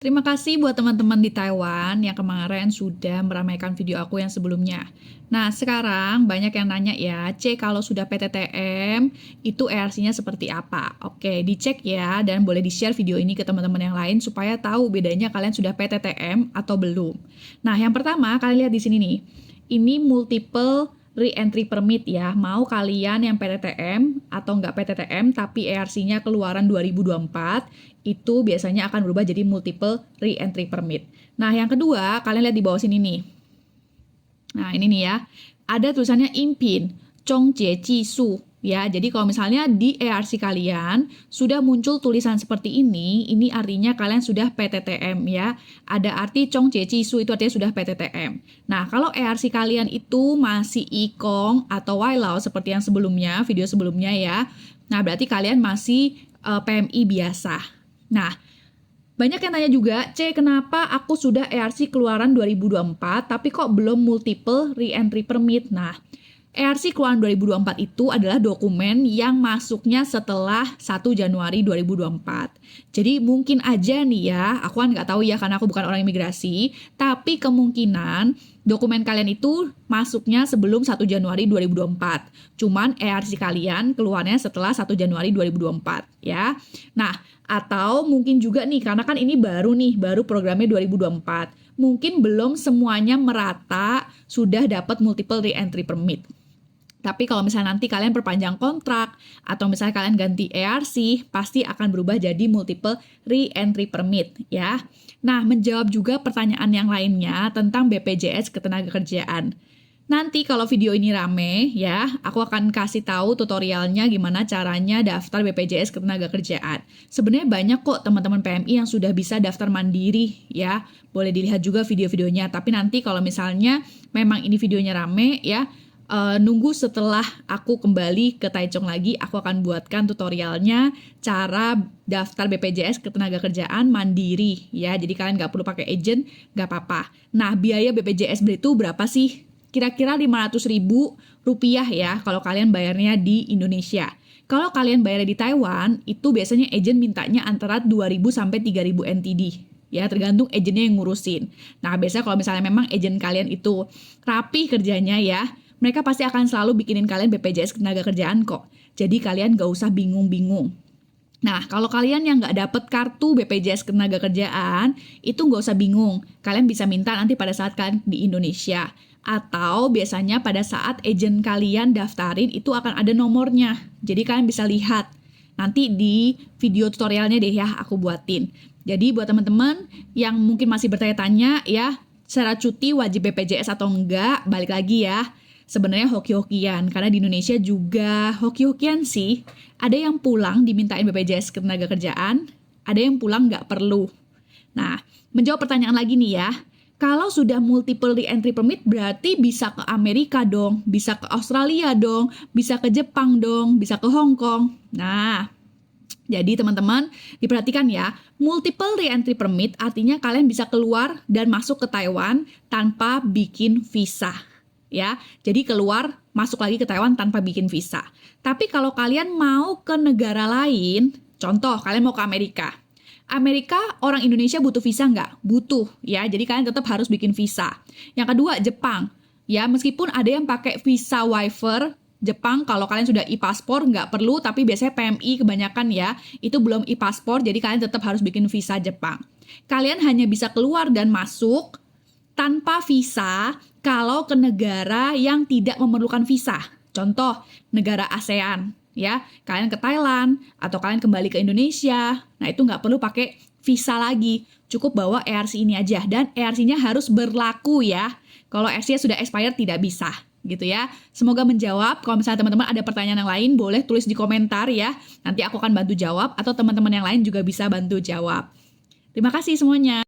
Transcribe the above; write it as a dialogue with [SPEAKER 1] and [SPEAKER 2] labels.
[SPEAKER 1] Terima kasih buat teman-teman di Taiwan yang kemarin sudah meramaikan video aku yang sebelumnya. Nah, sekarang banyak yang nanya ya, C kalau sudah PTTM, itu ERC-nya seperti apa? Oke, dicek ya, dan boleh di-share video ini ke teman-teman yang lain supaya tahu bedanya kalian sudah PTTM atau belum. Nah, yang pertama, kalian lihat di sini nih. Ini multiple re-entry permit ya, mau kalian yang PTTM atau nggak PTTM tapi ERC-nya keluaran 2024, itu biasanya akan berubah jadi multiple re-entry permit. Nah, yang kedua, kalian lihat di bawah sini nih. Nah, ini nih ya, ada tulisannya Impin, Chongjie Jisu. Ya, jadi kalau misalnya di ERC kalian sudah muncul tulisan seperti ini artinya kalian sudah PTTM ya. Ada arti Chongjie Jisu itu artinya sudah PTTM. Nah, kalau ERC kalian itu masih Ikong atau Wailao seperti yang sebelumnya, video sebelumnya ya. Nah, berarti kalian masih PMI biasa. Nah, banyak yang tanya juga, C, kenapa aku sudah ERC keluaran 2024 tapi kok belum multiple re-entry permit? Nah, ERC keluaran 2024 itu adalah dokumen yang masuknya setelah 1 Januari 2024. Jadi mungkin aja nih ya, aku kan nggak tahu ya karena aku bukan orang imigrasi, tapi kemungkinan dokumen kalian itu masuknya sebelum 1 Januari 2024. Cuman ERC kalian keluarnya setelah 1 Januari 2024 ya. Nah, atau mungkin juga nih, karena kan ini baru programnya 2024. Mungkin belum semuanya merata sudah dapat multiple re-entry permit. Tapi kalau misalnya nanti kalian perpanjang kontrak atau misalnya kalian ganti ERC, pasti akan berubah jadi multiple re-entry permit ya. Nah, menjawab juga pertanyaan yang lainnya tentang BPJS Ketenagakerjaan. Nanti kalau video ini rame ya, aku akan kasih tahu tutorialnya gimana caranya daftar BPJS Ketenagakerjaan. Sebenarnya banyak kok teman-teman PMI yang sudah bisa daftar mandiri ya. Boleh dilihat juga video-videonya, tapi nanti kalau misalnya memang ini videonya rame ya, nunggu setelah aku kembali ke Taichung lagi, aku akan buatkan tutorialnya cara daftar BPJS Ketenagakerjaan mandiri ya. Jadi kalian nggak perlu pakai agent, nggak apa-apa. Nah, biaya BPJS itu berapa sih? Kira-kira 500.000 rupiah ya kalau kalian bayarnya di Indonesia. Kalau kalian bayarnya di Taiwan, itu biasanya agent mintanya antara 2.000 sampai 3.000 NTD. Ya, tergantung agentnya yang ngurusin. Nah, biasanya kalau misalnya memang agent kalian itu rapi kerjanya ya, mereka pasti akan selalu bikinin kalian BPJS Ketenagakerjaan kok. Jadi kalian gak usah bingung-bingung. Nah, kalau kalian yang nggak dapet kartu BPJS Ketenagakerjaan, itu nggak usah bingung. Kalian bisa minta nanti pada saat kalian di Indonesia. Atau biasanya pada saat agent kalian daftarin, itu akan ada nomornya. Jadi kalian bisa lihat. Nanti di video tutorialnya deh ya, aku buatin. Jadi buat teman-teman yang mungkin masih bertanya-tanya ya, secara cuti wajib BPJS atau enggak, balik lagi ya. Sebenarnya hoki-hokian, karena di Indonesia juga hoki-hokian sih. Ada yang pulang dimintain BPJS Ketenagakerjaan, ada yang pulang nggak perlu. Nah, menjawab pertanyaan lagi nih ya, kalau sudah multiple re-entry permit berarti bisa ke Amerika dong, bisa ke Australia dong, bisa ke Jepang dong, bisa ke Hong Kong. Nah, jadi teman-teman diperhatikan ya, multiple re-entry permit artinya kalian bisa keluar dan masuk ke Taiwan tanpa bikin visa. Ya, jadi keluar masuk lagi ke Taiwan tanpa bikin visa. Tapi kalau kalian mau ke negara lain, contoh kalian mau ke Amerika. Amerika orang Indonesia butuh visa nggak? Butuh ya, jadi kalian tetap harus bikin visa. Yang kedua Jepang, ya meskipun ada yang pakai visa waiver Jepang, kalau kalian sudah e-paspor nggak perlu, tapi biasanya PMI kebanyakan ya, itu belum e-paspor, jadi kalian tetap harus bikin visa Jepang. Kalian hanya bisa keluar dan masuk tanpa visa kalau ke negara yang tidak memerlukan visa. Contoh, negara ASEAN, ya. Kalian ke Thailand, atau kalian kembali ke Indonesia. Nah, itu nggak perlu pakai visa lagi. Cukup bawa ERC ini aja. Dan ERC-nya harus berlaku ya. Kalau ERC-nya sudah expired, tidak bisa. Gitu ya. Semoga menjawab. Kalau misalnya teman-teman ada pertanyaan yang lain, boleh tulis di komentar ya. Nanti aku akan bantu jawab, atau teman-teman yang lain juga bisa bantu jawab. Terima kasih semuanya.